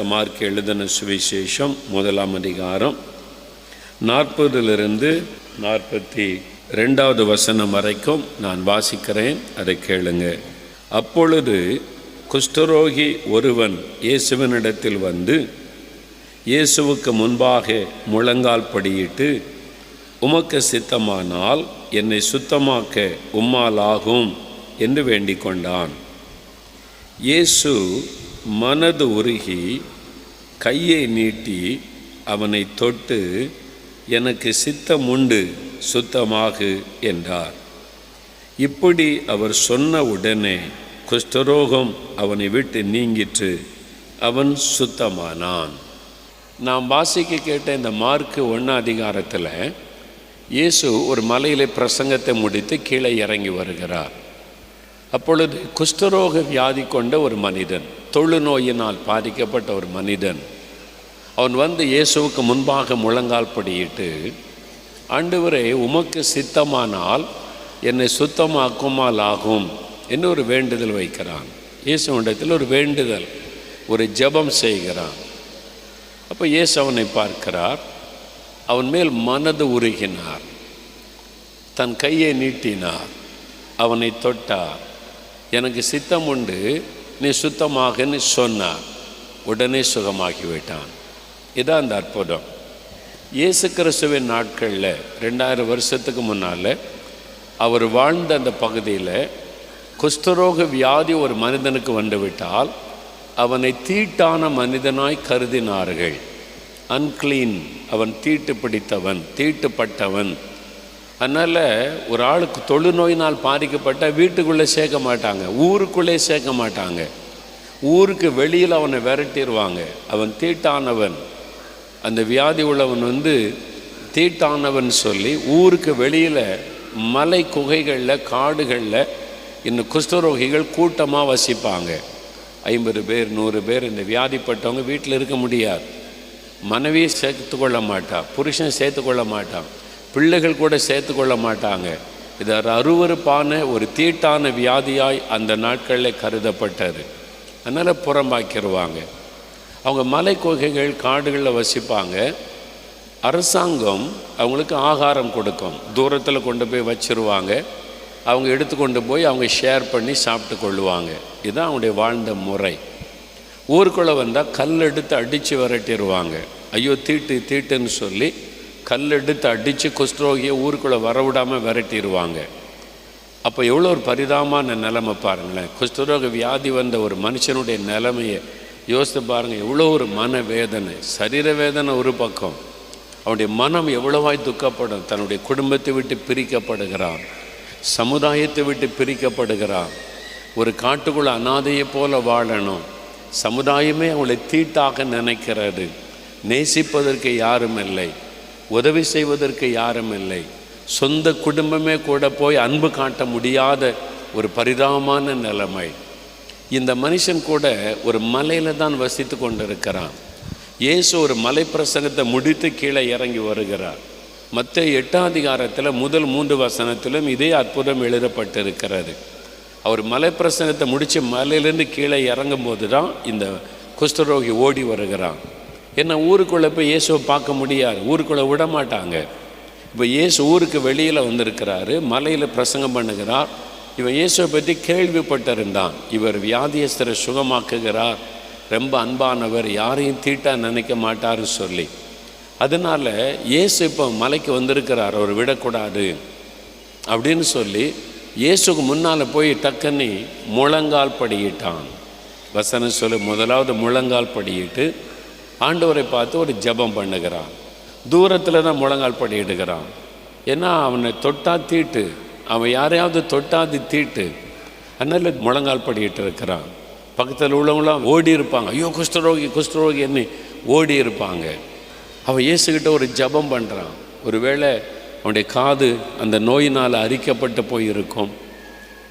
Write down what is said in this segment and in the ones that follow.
Mark எழுதின சுவிசேஷம் 1ஆம் அதிகாரம் 40 42 வசனம் வரைக்கும் நான் வாசிக்கிறேன், அதை கேளுங்க. அப்பொழுது குஷ்டரோகி ஒருவன் இயேசுவினிடத்தில் வந்து இயேசுவுக்கு முன்பாக முழங்கால் படியிட்டு, உமக்கு சித்தமானால் என்னை சுத்தமாக்க உம்மால் ஆகும் என்று வேண்டிக் கொண்டான். இயேசு மனது உருகி கையை நீட்டி அவனை தொட்டு, எனக்கு சித்தம் உண்டு, சுத்தமாகு என்றார். இப்படி அவர் சொன்ன உடனே குஷ்டரோகம் அவனை விட்டு நீங்கிற்று, அவன் சுத்தமானான். நாம் வாசிக்க கேட்ட இந்த மார்க் 1 அதிகாரத்தில் இயேசு ஒரு மலையிலே பிரசங்கத்தை முடித்து கீழே இறங்கி வருகிறார். அப்பொழுது குஷ்டரோக வியாதி கொண்ட ஒரு மனிதன், தொழுநோயினால் பாதிக்கப்பட்ட ஒரு மனிதன், அவன் வந்து இயேசுவுக்கு முன்பாக முழங்கால் படியிட்டு, ஆண்டவரே உமக்கு சித்தமானால் என்னை சுத்தமாக்குமால் ஆகும் என்று ஒரு வேண்டுதல் வைக்கிறான். இயேசுவிடத்தில் ஒரு வேண்டுதல், ஒரு ஜெபம் செய்கிறான். அப்போ இயேசு அவனை பார்க்கிறார், அவன் மேல் மனது உருகினார், தன் கையை நீட்டினார், அவனை தொட்டார். எனக்கு சித்தம் உண்டு, நீ சுத்தமாகன்னு சொன்னார். உடனே சுகமாகிவிட்டான். இதான் அந்த அற்புதம். இயேசு கிறிஸ்துவின் நாட்களில் 2000 வருஷத்துக்கு முன்னால் அவர் வாழ்ந்த அந்த பகுதியில் குஷ்டரோக வியாதி ஒரு மனிதனுக்கு வந்துவிட்டால் அவனை தீட்டான மனிதனாய் கருதினார்கள். அன்கிளீன், அவன் தீட்டு பிடித்தவன், தீட்டுப்பட்டவன். அதனால் ஒரு ஆளுக்கு தொழுநோயினால் பாதிக்கப்பட்ட வீட்டுக்குள்ளே சேர்க்க மாட்டாங்க, ஊருக்குள்ளே சேர்க்க மாட்டாங்க, ஊருக்கு வெளியில் அவனை விரட்டிடுவாங்க. அவன் தீட்டானவன், அந்த வியாதி உள்ளவன் வந்து தீட்டானவன் சொல்லி ஊருக்கு வெளியில் மலை குகைகளில் காடுகளில் இன்னும் குஷ்டரோகிகள் கூட்டமாக வசிப்பாங்க. 50 பேர் 100 பேர். இந்த வியாதிப்பட்டவங்க வீட்டில் இருக்க முடியாது. மனைவியை சேர்த்து கொள்ள மாட்டான், புருஷன் சேர்த்து கொள்ள மாட்டான், பிள்ளைகள் கூட சேர்த்து கொள்ள மாட்டாங்க. இது அருவருப்பான ஒரு தீட்டான வியாதியாய் அந்த நாட்களில் கருதப்பட்டது. அதனால் புறம்பாக்கிடுவாங்க. அவங்க மலை குகைகள் காடுகளில் வசிப்பாங்க. அரசாங்கம் அவங்களுக்கு ஆகாரம் கொடுக்கும், தூரத்தில் கொண்டு போய் வச்சுருவாங்க. அவங்க எடுத்துக்கொண்டு போய் அவங்க ஷேர் பண்ணி சாப்பிட்டு கொள்ளுவாங்க. இதுதான் அவங்களுடைய வாழ்ந்த முறை. ஊருக்குள்ளே வந்தால் கல் எடுத்து அடித்து விரட்டிடுவாங்க. ஐயோ தீட்டு தீட்டுன்னு சொல்லி கல் எடுத்து அடித்து குஷ்டரோகியை ஊருக்குள்ளே வரவிடாமல் விரட்டிடுவாங்க. அப்போ எவ்வளோ ஒரு பரிதாபமான நிலைமை பாருங்களேன். குஷ்டரோக வியாதி வந்த ஒரு மனுஷனுடைய நிலைமையை யோசித்து பாருங்கள். எவ்வளோ ஒரு மன வேதனை, சரீர வேதனை ஒரு பக்கம், அவனுடைய மனம் எவ்வளவாய் துக்கப்படும். தன்னுடைய குடும்பத்தை விட்டு பிரிக்கப்படுகிறான், சமுதாயத்தை விட்டு பிரிக்கப்படுகிறான். ஒரு காட்டுக்குள்ள அனாதையை போல வாழணும். சமுதாயமே அவளை தீட்டாக நினைக்கிறது. நேசிப்பதற்கு யாரும் இல்லை, உதவி செய்வதற்கு யாரும் இல்லை. சொந்த குடும்பமே கூட போய் அன்பு காட்ட முடியாத ஒரு பரிதாபமான நிலைமை. இந்த மனுஷன் கூட ஒரு மலையில் தான் வசித்து கொண்டிருக்கிறான். இயேசு ஒரு மலை பிரசங்கத்தை முடித்து கீழே இறங்கி வருகிறார். மத்தேயு 8ஆம் அதிகாரத்தில் முதல் 3 வசனத்திலும் இதே அற்புதம் எழுதப்பட்டிருக்கிறது. அவர் மலை பிரசங்கத்தை முடித்து மலையிலேருந்து கீழே இறங்கும் போது தான் இந்த குஷ்டரோகி ஓடி வருகிறான். ஏன்னா ஊருக்குள்ளே போய் இயேசுவை பார்க்க முடியாது, ஊருக்குள்ளே விட மாட்டாங்க. இப்போ இயேசு ஊருக்கு வெளியில் வந்திருக்கிறாரு, மலையில் பிரசங்கம் பண்ணுகிறார். இவன் இயேசுவை பற்றி கேள்விப்பட்டிருந்தான். இவர் வியாதியஸ்தரை சுகமாக்குகிறார், ரொம்ப அன்பானவர், யாரையும் தீட்டா நினைக்க மாட்டார்னு சொல்லி. அதனால் இயேசு இப்போ மலைக்கு வந்திருக்கிறார், அவர் விடக்கூடாது அப்படின்னு சொல்லி இயேசுக்கு முன்னால் போய் டக்குன்னு முழங்கால் படியிட்டான். வசனம் சொல்லி முதலாவது முழங்கால் படியிட்டு ஆண்டவரை பார்த்து ஒரு ஜெபம் பண்ணுகிறான். தூரத்தில் தான் முழங்கால் படியிடுகிறான். ஏன்னா அவனை தொட்டா தீட்டு, அவன் யாரையாவது தொட்டாது தீட்டு. அதனால் முழங்கால் படியிட்டு இருக்கிறான். பக்கத்தில் உள்ளவங்களாம் ஓடி இருப்பாங்க, ஐயோ குஷ்டரோகி குஷ்டரோகி என்ன ஓடி இருப்பாங்க. அவன் இயேசுக்கிட்ட ஒரு ஜெபம் பண்ணுறான். ஒருவேளை அவனுடைய காது அந்த நோயினால் அரிக்கப்பட்டு போயிருக்கும்,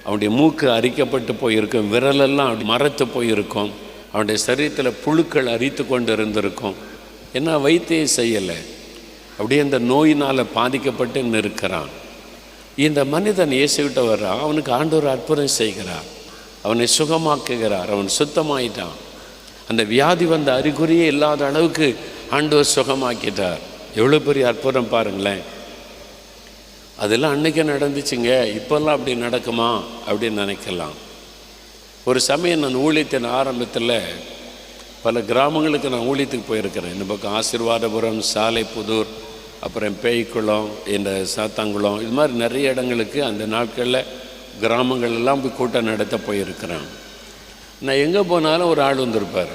அவனுடைய மூக்கு அரிக்கப்பட்டு போயிருக்கும், விரலெல்லாம் மரத்து போயிருக்கும், அவனுடைய சரீரத்தில் புழுக்கள் அரித்து கொண்டு இருந்திருக்கும். ஏன்னா வைத்தியம் செய்யலை, அப்படியே அந்த நோயினால் பாதிக்கப்பட்டு இருக்கிறான். இந்த மனிதன் இயேசுகிட்ட வர்றான். அவனுக்கு ஆண்டவர் அற்புதம் செய்கிறார், அவனை சுகமாக்குகிறார், அவன் சுத்தமாயிட்டான். அந்த வியாதி வந்த அறிகுறியே இல்லாத அளவுக்கு ஆண்டவர் சுகமாக்கிட்டார். எவ்வளோ பெரிய அற்புதம் பாருங்களேன். அதெல்லாம் அன்றைக்கே நடந்துச்சுங்க, இப்போல்லாம் அப்படி நடக்குமா அப்படின்னு நினைக்கலாம். ஒரு சமயம் நான் ஊழியத்தின் ஆரம்பத்தில் பல கிராமங்களுக்கு நான் ஊழியத்துக்கு போயிருக்கிறேன். இந்த பக்கம் ஆசீர்வாதபுரம், சாலைப்புதூர், அப்புறம் பேய்க்குளம், இந்த சாத்தாங்குளம், இது மாதிரி நிறைய இடங்களுக்கு அந்த நாட்களில் கிராமங்கள் எல்லாம் போய் கூட்டம் நடத்த போயிருக்கிறேன். நான் எங்கே போனாலும் ஒரு ஆள் வந்திருப்பார்.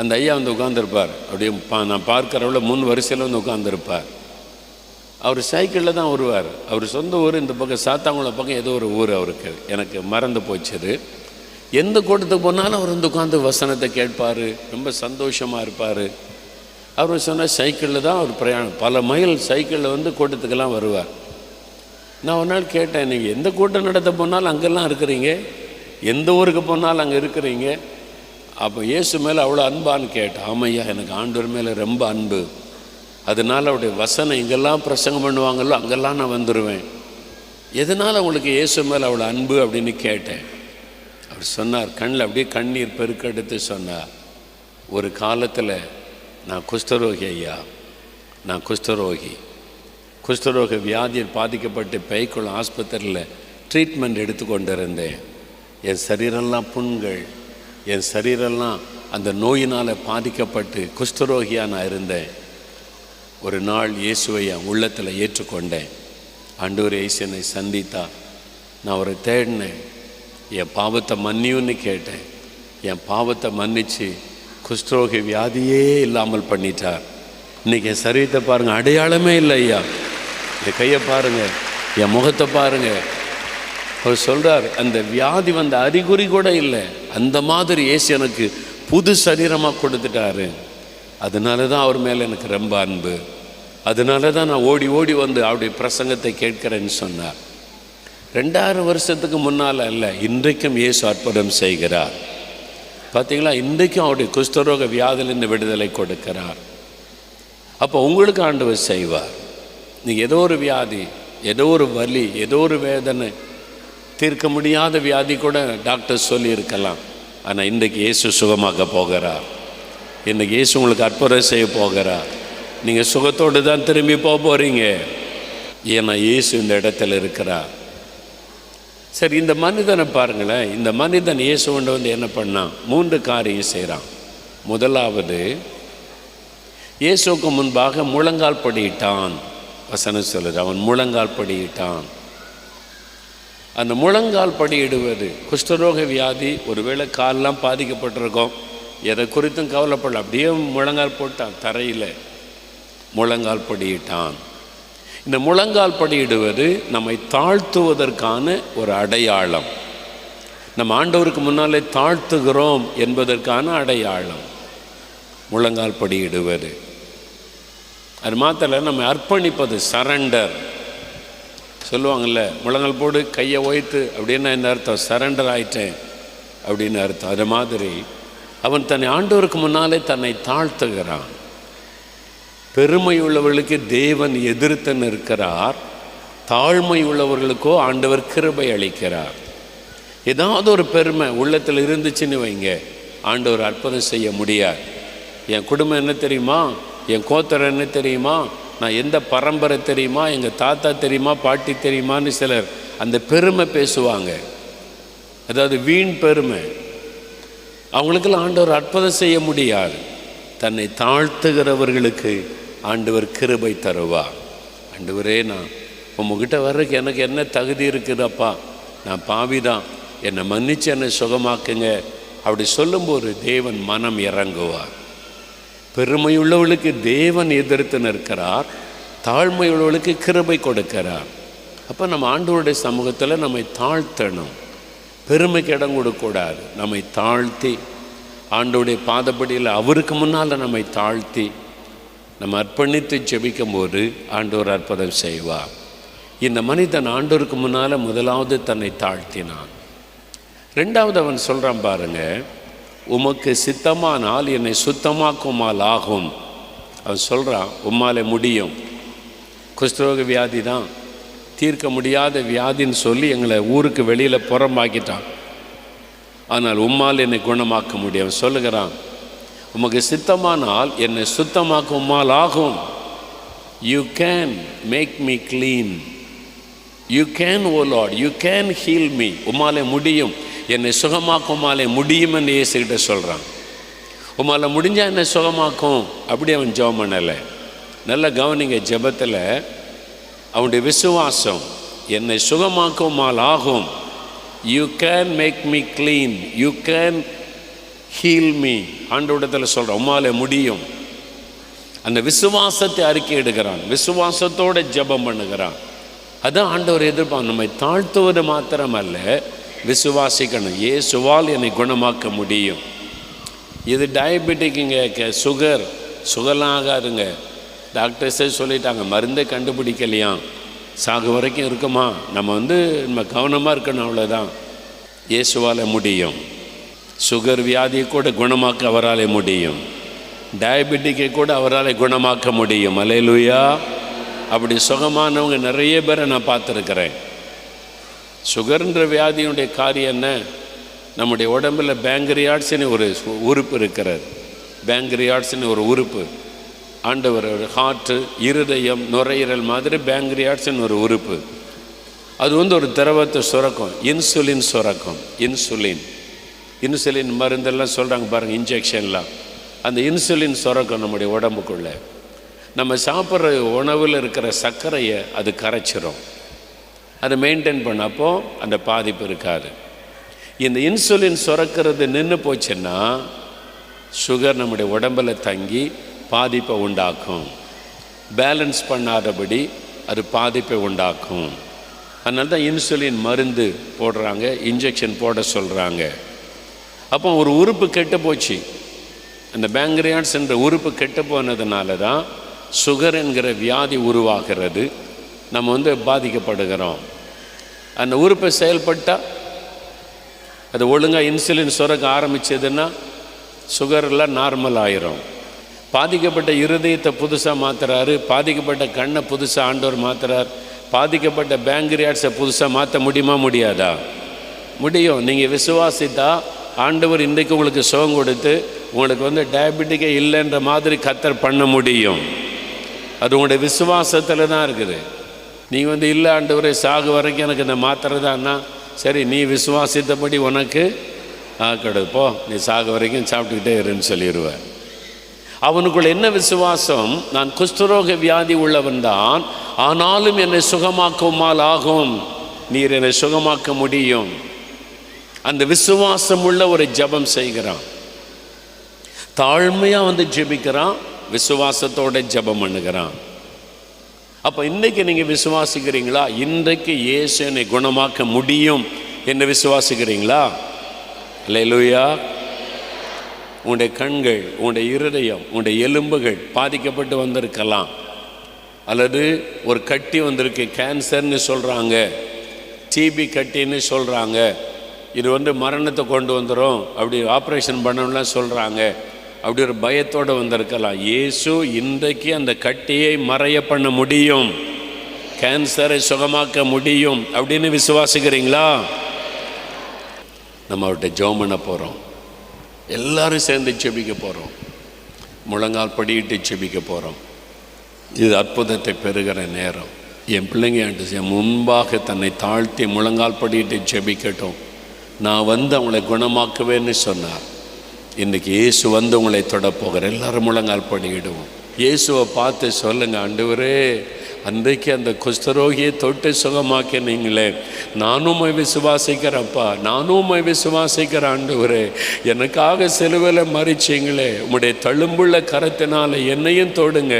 அந்த ஐயா வந்து உட்காந்துருப்பார். அப்படியே நான் பார்க்குறவள முன் வரிசையில் வந்து உட்காந்துருப்பார். அவர் சைக்கிளில் தான் வருவார். அவர் சொந்த ஊர் இந்த பக்கம் சாத்தாங்குளம் பக்கம் ஏதோ ஒரு ஊர் அவருக்கு, எனக்கு மறந்து போச்சுது. எந்த கூட்டத்துக்கு போனாலும் அவர் வந்து உட்காந்து வசனத்தை கேட்பார், ரொம்ப சந்தோஷமாக இருப்பார். அவர் சொன்னால் சைக்கிளில் தான் அவர் பிரயாணம், பல மைல் சைக்கிளில் வந்து கூட்டத்துக்கெல்லாம் வருவார். நான் ஒரு நாள் கேட்டேன், நீங்கள் எந்த கூட்டம் நடத்த போனாலும் அங்கெல்லாம் இருக்கிறீங்க, எந்த ஊருக்கு போனாலும் அங்கே இருக்கிறீங்க, அப்போ இயேசு மேலே அவ்வளோ அன்பான்னு கேட்டேன். ஆமையா, எனக்கு ஆண்டவர் மேலே ரொம்ப அன்பு, அதனால் அவருடைய வசனம் எங்கெல்லாம் பிரசங்கம் பண்ணுவாங்களோ அங்கெல்லாம் நான் வந்துடுவேன். எதனால் உங்களுக்கு இயேசு மேலே அவ்வளோ அன்பு அப்படின்னு கேட்டேன். அவர் சொன்னார், கண்ணில் அப்படியே கண்ணீர் பெருக்கெடுத்து சொன்னார், ஒரு காலத்தில் நான் குஷ்டரோகி ஐயா, நான் குஷ்டரோக வியாதியில் பாதிக்கப்பட்டு பேய்க்குளம் ஆஸ்பத்திரியில் ட்ரீட்மெண்ட் எடுத்துக்கொண்டு இருந்தேன். என் சரீரெல்லாம் புண்கள், என் சரீரெல்லாம் அந்த நோயினால் பாதிக்கப்பட்டு குஷ்டரோகியாக நான் இருந்தேன். ஒரு நாள் இயேசுவை என் உள்ளத்தில் ஏற்றுக்கொண்டேன். ஆண்டவர் இயேசு என்னை சந்தித்தா, நான் அவரை தேடினேன், என் பாவத்தை மன்னியுன்னு கேட்டேன். என் பாவத்தை மன்னித்து குஷ்டரோகி வியாதியே இல்லாமல் பண்ணிட்டார். இன்றைக்கி என் சரீரத்தை பாருங்கள், அடையாளமே இல்லை ஐயா. என் கையை பாருங்கள், என் முகத்தை பாருங்கள். அவர் சொல்கிறார், அந்த வியாதி வந்த அறிகுறி கூட இல்லை, அந்த மாதிரி இயேசு எனக்கு புது சரீரமாக கொடுத்துட்டாரு. அதனால தான் அவர் மேலே எனக்கு ரொம்ப அன்பு, அதனால தான் நான் ஓடி ஓடி வந்து அவருடைய பிரசங்கத்தை கேட்கிறேன்னு சொன்னார். 2000 வருஷத்துக்கு முன்னால் அல்ல, இன்றைக்கும் இயேசு அற்புதம் செய்கிறார். பார்த்தீங்களா, இன்றைக்கும் அவருடைய குஷ்டரோக வியாதியிலிருந்து விடுதலை கொடுக்கிறார். அப்போ உங்களுக்கு ஆண்டவர் செய்வார். நீங்கள் ஏதோ ஒரு வியாதி, ஏதோ ஒரு வலி, ஏதோ ஒரு வேதனை, தீர்க்க முடியாத வியாதி கூட டாக்டர் சொல்லியிருக்கலாம். ஆனால் இன்றைக்கு இயேசு சுகமாக்க போகிறார். இன்றைக்கி இயேசு உங்களுக்கு அற்புதம் செய்ய போகிறார். நீங்கள் சுகத்தோடு தான் திரும்பி போகிறீங்க, ஏன்னா இயேசு இந்த இடத்துல இருக்கிறார். சரி, இந்த மனிதனை பாருங்களேன். இந்த மனிதன் இயேசு கொண்டு வந்து என்ன பண்ணான்? 3 காரியம் செய்கிறான். முதலாவது, இயேசுக்கு முன்பாக முழங்கால் படியிட்டான். வசனம் சொல்லுது, அவன் முழங்கால் படியிட்டான். அந்த முழங்கால் படியிடுவது, குஷ்டரோக வியாதி, ஒருவேளை காலெலாம் பாதிக்கப்பட்டிருக்கோம், எதை குறித்தும் கவலைப்படல, அப்படியே முழங்கால் போட்டான், தரையில் முழங்கால் படியிட்டான். இந்த முழங்கால் படியிடுவது நம்மை தாழ்த்துவதற்கான ஒரு அடையாளம். நம்ம ஆண்டவருக்கு முன்னாலே தாழ்த்துகிறோம் என்பதற்கான அடையாளம் முழங்கால் படியிடுவது. அது மாத்திர நம்ம அர்ப்பணிப்பது, சரண்டர் சொல்லுவாங்கள்ல, முழங்கால் போடு, கையை ஓய்த்து அப்படின்னா என்ன அர்த்தம்? சரண்டர் ஆயிட்டேன் அப்படின்னு அர்த்தம். அது மாதிரி அவன் தன்னை ஆண்டவருக்கு முன்னாலே தன்னை தாழ்த்துகிறான். பெருமை உள்ளவர்களுக்கு தேவன் எதிர்த்து நிற்கிறார், தாழ்மை உள்ளவர்களுக்கோ ஆண்டவர் கிருபை அளிக்கிறார். ஏதாவது ஒரு பெருமை உள்ளத்தில் இருந்துச்சுன்னு வைங்க, ஆண்டவர் அற்புதம் செய்ய முடியாது. என் குடும்பம் என்ன தெரியுமா, என் கோத்தர் என்ன தெரியுமா, நான் எந்த பரம்பரை தெரியுமா, எங்கள் தாத்தா தெரியுமா, பாட்டி தெரியுமான்னு சிலர் அந்த பெருமை பேசுவாங்க. அதாவது வீண் பெருமை. அவங்களுக்கெல்லாம் ஆண்டவர் அற்புதம் செய்ய முடியாது. தன்னை தாழ்த்துகிறவர்களுக்கு ஆண்டவர் கிருபை தருவார். ஆண்டவரே, நான் உங்ககிட்ட வர்றதுக்கு எனக்கு என்ன தகுதி இருக்குதப்பா, நான் பாவிதான், என்னை மன்னிச்சு என்னை சுகமாக்குங்க அப்படி சொல்லும்போது தேவன் மனம் இறங்குவார். பெருமையுள்ளவர்களுக்கு தேவன் எதிர்த்து நிற்கிறார், தாழ்மையுள்ளவர்களுக்கு கிருபை கொடுக்கிறார். அப்போ நம்ம ஆண்டவருடைய சமூகத்தில் நம்மை தாழ்த்தணும், பெருமைக்கு இடம் கொடுக்கக்கூடாது. நம்மை தாழ்த்தி ஆண்டவருடைய பாதப்படியில் அவருக்கு முன்னால் நம்மை தாழ்த்தி நம்ம அர்ப்பணித்து ஜெபிக்கும் போது ஆண்டவர் அற்புதம் செய்வார். இந்த மனிதன் ஆண்டவருக்கு முன்னால் முதலாவது தன்னை தாழ்த்தினான். 2வது அவன் சொல்கிறான் பாருங்க, உமக்கு சித்தமானால் என்னை சுத்தமாக்குமால் ஆகும். அவன் சொல்கிறான், உம்மாலே முடியும். குஷ்டரோக வியாதி தான், தீர்க்க முடியாத வியாதின்னு சொல்லி எங்களை ஊருக்கு வெளியில் புறம்பாக்கிட்டான். ஆனால் உம்மால் என்னை குணமாக்க முடியும். சொல்லுகிறான், உமக்கு சித்தமானால் என்னை சுத்தமாக்க உம்மால் ஆகும். You can make me clean, you can oh Lord, you can heal me. உம்மாலே முடியும், என்னை சுகமாக்கும் உம்மாலே முடியும் என்று இயேசுகிட்ட சொல்கிறான். உம்மால் முடிஞ்சால் என்னை சுகமாக்கும். அப்படி அவன் ஜெபம் பண்ணலை. நல்ல கவனிங்க, ஜெபத்தில் அவனுடைய விசுவாசம், என்னை சுகமாக்கும் உம்மால் ஆகும். You can make me clean, you can heal me. ஆண்டவரிடத்தில் சொல்கிறான், உம்மாலே முடியும். அந்த விசுவாசத்தை அறிக்கை எடுக்கிறான், விசுவாசத்தோடு ஜெபம் பண்ணுகிறான். அதான் ஆண்டவர் எதிர்ப்பான். நம்மை தாழ்த்துவது மாத்திரமல்ல, விசுவாசிக்கணும். இயேசுவால் என்னை குணமாக்க முடியும். இது டயபெட்டிக்குங்க, சுகர்லாம் ஆகாதுங்க. டாக்டர்ஸே சொல்லிட்டாங்க, மருந்தே கண்டுபிடிக்கலையாம், சாகு வரைக்கும் இருக்குமா. நம்ம கவனமாக இருக்கணும், அவ்வளோதான். இயேசுவால் முடியும். சுகர் வியாதியை கூட குணமாக்க அவரால் முடியும். டயபெட்டிக்கை கூட அவரால் குணமாக்க முடியும். அல்லேலூயா. அப்படி சுகமானவங்க நிறைய பேரை நான் பார்த்துருக்கிறேன். சுகர்ன்ற வியாதியுடைய காரியம் என்ன? நம்முடைய உடம்பில் பேங்க்ரியாட்ஸ்னு ஒரு உறுப்பு இருக்கிறது. பேங்க்ரியாட்ஸ்னு ஒரு உறுப்பு, ஆண்டவர் ஹார்ட்டு, இருதயம், நுரையீரல் மாதிரி பேங்க்ரியாட்ஸ்னு ஒரு உறுப்பு. அது ஒரு திரவத்தை சுரக்கும், இன்சுலின் சுரக்கும். இன்சுலின் மருந்தெல்லாம் சொல்கிறாங்க பாருங்கள், இன்ஜெக்ஷன்லாம். அந்த இன்சுலின் சுரக்கும் நம்முடைய உடம்புக்குள்ளே. நம்ம சாப்பிட்ற உணவில் இருக்கிற சர்க்கரையை அது கரைச்சிரும். அதை மெயின்டைன் பண்ணப்போ அந்த பாதிப்பு இருக்காது. இந்த இன்சுலின் சுரக்கிறது நின்று போச்சுன்னா சுகர் நம்முடைய உடம்பில் தங்கி பாதிப்பை உண்டாக்கும். பேலன்ஸ் பண்ணாதபடி அது பாதிப்பை உண்டாக்கும். அதனால தான் இன்சுலின் மருந்து போடுறாங்க, இன்ஜெக்ஷன் போட சொல்கிறாங்க. அப்போ ஒரு உறுப்பு கெட்டு போச்சு, அந்த பேங்க்ரியாட்ஸ் என்ற உறுப்பு கெட்டு போனதுனால தான் சுகர் என்கிற வியாதி உருவாகிறது. நம்ம பாதிக்கப்படுகிறோம். அந்த உறுப்பை செயல்பட்டால் அது ஒழுங்காக இன்சுலின் சுரக்க ஆரம்பிச்சதுன்னா சுகரெல்லாம் நார்மல் ஆயிரும். பாதிக்கப்பட்ட இருதயத்தை புதுசாக மாற்றுறாரு, பாதிக்கப்பட்ட கண்ணை புதுசாக ஆண்டவர் மாற்றுறார். பாதிக்கப்பட்ட பேங்க்ரியாட்ஸை புதுசாக மாற்ற முடியுமா? முடியாதா? முடியும். நீங்கள் விசுவாசித்தா ஆண்டவர் இன்றைக்கு உங்களுக்கு சுகம் கொடுத்து உங்களுக்கு டயபெட்டிக்கே இல்லைன்ற மாதிரி கத்தர் பண்ண முடியும். அது உங்களுடைய விசுவாசத்தில் தான் இருக்குது. நீங்கள் இல்லை ஆண்டவரே சாகு வரைக்கும் எனக்கு இந்த மாத்திரை தான்னா, சரி நீ விசுவாசித்தபடி உனக்கு கிடையாது, போ நீ சாகு வரைக்கும் சாப்பிட்டுக்கிட்டே இருன்னு சொல்லிடுவேன். அவனுக்குள்ள என்ன விசுவாசம்? நான் குஷ்டரோக வியாதி உள்ளவன் தான், ஆனாலும் என்னை சுகமாக்குமால் ஆகும், நீர் என்னை சுகமாக்க முடியும். அந்த விசுவாசம் உள்ள ஒரு ஜெபம் செய்கிறான், தாழ்மையாக ஜெபிக்கிறான், விசுவாசத்தோட ஜெபம் பண்ணுகிறான். அப்போ இன்றைக்கு நீங்கள் விசுவாசிக்கிறீங்களா? இன்றைக்கு இயேசு என்னை குணமாக்க முடியும் என்று விசுவாசிக்கிறீங்களா? அல்லேலூயா. உன்னுடைய கண்கள், உன்னுடைய இருதயம், உன்னுடைய எலும்புகள் பாதிக்கப்பட்டு வந்திருக்கலாம், அல்லது ஒரு கட்டி வந்திருக்கு, கேன்சர்னு சொல்கிறாங்க, டிபி கட்டின்னு சொல்கிறாங்க, இது மரணத்தை கொண்டு வந்துடும், அப்படி ஆப்ரேஷன் பண்ணணும்லாம் சொல்கிறாங்க. அப்படி ஒரு பயத்தோடு வந்திருக்கலாம். இயேசு இன்றைக்கு அந்த கட்டியை மறைய பண்ண முடியும், கேன்சரை சுகமாக்க முடியும் அப்படின்னு விசுவாசிக்கிறீங்களா? நம்ம அவர்கிட்ட ஜெபம் பண்ண போகிறோம், எல்லாரும் சேர்ந்து செபிக்க போகிறோம், முழங்கால் படியிட்டு செபிக்க போகிறோம். இது அற்புதத்தை பெறுகிற நேரம். என் பிள்ளைங்க என் முன்பாக தன்னை தாழ்த்தி முழங்கால் படியிட்டு செபிக்கட்டும். நான் அவங்களை குணமாக்குவேன்னு சொன்னார். இன்றைக்கி இயேசு உங்களை தொடப்போகிற எல்லாரும் முழங்கால் படியிடுவோம். இயேசுவை பார்த்து சொல்லுங்கள், ஆண்டவரே அன்றைக்கு அந்த குஷ்டரோகியை தொட்டு சுகமாக்கினீங்களே, நானும் விசுவாசிக்கிறப்பா, நானும் விசுவாசிக்கிறேன் ஆண்டவரே, எனக்காக சிலுவையில் மறிச்சிங்களே, உம்முடைய தழும்புள்ள கரத்தினால் என்னையும் தொடுங்க,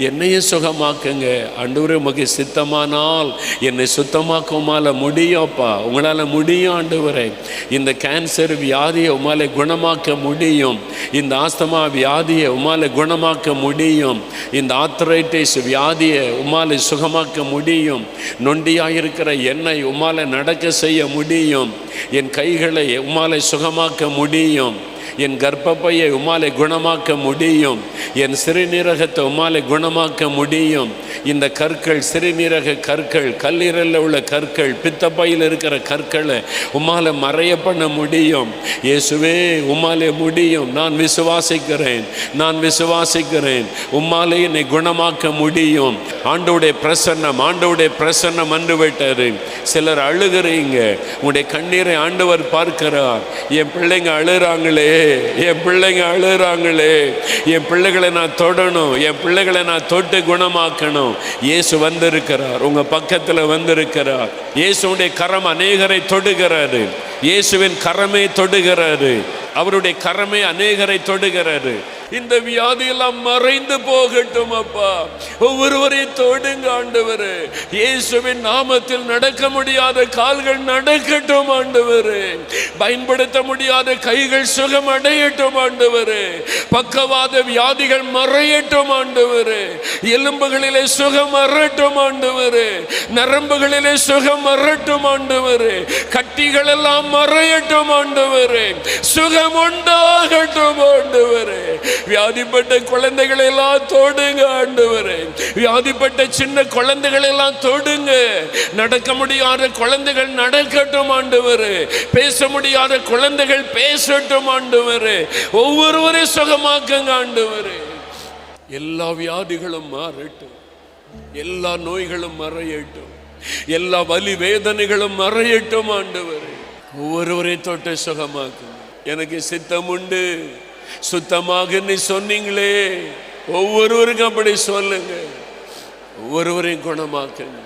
என்னையும் சுகமாக்குங்க ஆண்டவரே. உமக்கு சித்தமானால் என்னை சுத்தமாக்குமால முடியும்ப்பா, உங்களால் முடியும் ஆண்டவரே. இந்த கேன்சர் வியாதியை உமால குணமாக்க முடியும், இந்த ஆஸ்தமா வியாதியை உமால குணமாக்க முடியும், இந்த ஆர்த்ரைட்டிஸ் வியாதியை உமாலை சுகமாக்க முடியும், நொண்டியாயிருக்கிற என்னை உமாலை நடக்க செய்ய முடியும், என் கைகளை உமாலை சுகமாக்க முடியும், என் கர்ப்பப்பையை உம்மாலே குணமாக்க முடியும், என் சிறுநீரகத்தை உம்மாலே குணமாக்க முடியும். இந்த கற்கள், சிறுநீரக கற்கள், கல்லீரலில் உள்ள கற்கள், பித்தப்பையில் இருக்கிற கற்களை உம்மாலே மறைய பண்ண முடியும். இயேசுவே, உம்மாலே முடியும். நான் விசுவாசிக்கிறேன், நான் விசுவாசிக்கிறேன். உம்மாலே என்னை குணமாக்க முடியும். ஆண்டவருடைய பிரசன்னம் வந்து விட்டாரு. சிலர் அழுகிறீங்க, உங்களுடைய கண்ணீரை ஆண்டவர் பார்க்கிறார். என் பிள்ளைங்க அழுறாங்களே, என் பிள்ளைங்க அழுறாங்களே, என் பிள்ளைகளை நான் தொடணும், என் பிள்ளைகளை நான் தொட்டு குணமாக்கணும். இயேசு வந்திருக்கிறார், உங்க பக்கத்தில் வந்திருக்கிறார். இயேசுடைய கரம் அநேகரை தொடுகிறாரு. இயேசுவின் கரமே தொடுகிறாரு. அவருடைய கரமே அநேகரை தொடுகிறாரு. இந்த வியாதியெல்லாம் மறைந்து போகட்டும் அப்பா. ஒவ்வொருவரையும் தொடுங்க ஆண்டவரே. இயேசுவின் நாமத்தில் நடக்க முடியாத கால்கள் நடக்கட்டும் ஆண்டவரே. பயன்படுத்த முடியாத கைகள் சுகம் அடையட்டும் ஆண்டவரே. பக்கவாத வியாதிகள் மறையட்டும் ஆண்டவரே. எலும்புகளிலே சுகம் வரட்டும் ஆண்டவரே. நரம்புகளிலே சுகம் வரட்டும் ஆண்டவரே. கட்டிகள் எல்லாம் மறையட்டும் ஆண்டவரே. சுகம் உண்டாகட்டும் ஆண்டவரே. வியாதிப்பட்ட குழந்தைகளை எல்லாம் தொடுங்க ஆண்டவரே. வியாதிப்பட்ட சின்ன குழந்தைகளை எல்லாம் தொடுங்க. நடக்க முடியாத குழந்தைகள் நடக்கட்டும் ஆண்டவரே. பேச முடியாத குழந்தைகள் பேசட்டும் ஆண்டவரே. ஒவ்வொருவரையும் சுகமாக்குங்க ஆண்டவரே. எல்லா வியாதிகளும் மாறட்டும், எல்லா நோய்களும் மறையட்டும், எல்லா வலி வேதனைகளும் மறையட்டும் ஆண்டவரே. ஒவ்வொருவரையும் தொட்டு சுகமாக்குங்க. எனக்கு சித்தம் உண்டு, சுத்தமாக நீ சொன்னீங்களே, ஒவ்வொருவருக்கும் அப்படி சொல்லுங்க. ஒவ்வொருவரையும் குணமாக்குங்க.